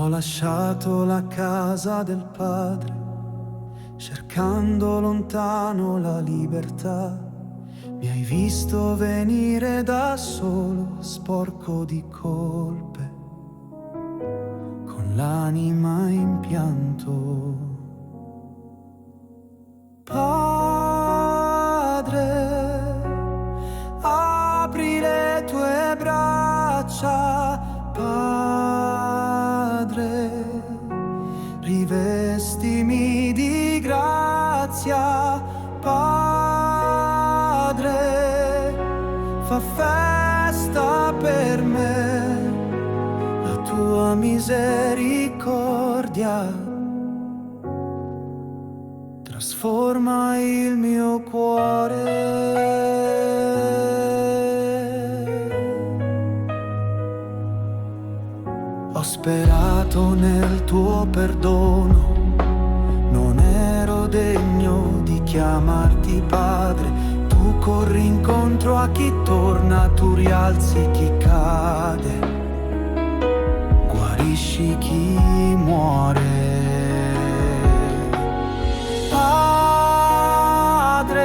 Ho lasciato la casa del padre, cercando lontano la libertà. Mi hai visto venire da solo, sporco di colpe, con l'anima in pianto. Padre, apri le tue braccia. Padre, rivestimi di grazia. Padre, fa festa per me la tua misericordia. Trasforma il mio cuore. Ho sperato nel tuo perdono, non ero degno di chiamarti padre. Tu corri incontro a chi torna, tu rialzi chi cade, guarisci chi muore. Padre,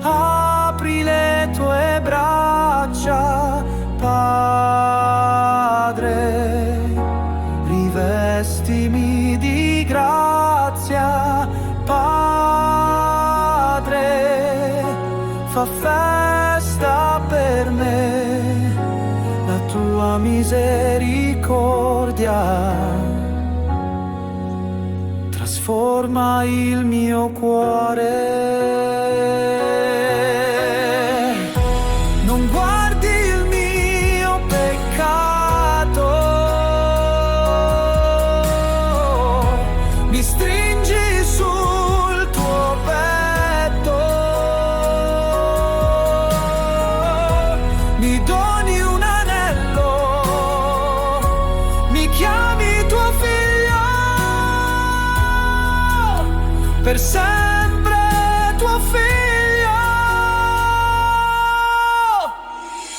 apri le tue braccia. Padre, rivestimi di grazia. Padre, fa festa per me la tua misericordia. Trasforma il mio cuore. Non guardi il mio peccato, mi stringi sul tuo petto, mi doni un anello, mi chiami tuo figlio. Per sempre tuo figlio.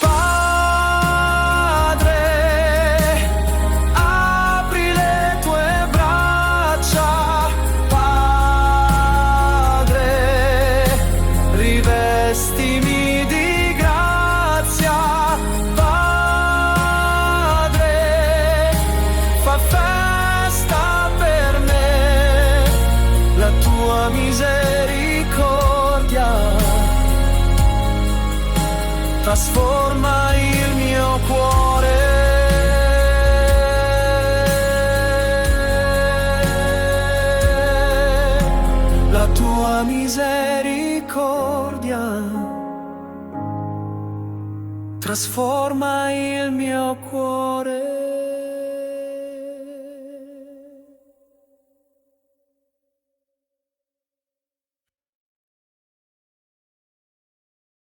Padre, apri le tue braccia. Padre, rivestimi di grazia. Padre, fa festa per me la tua misericordia. Trasforma il mio cuore. La tua misericordia trasforma il mio cuore.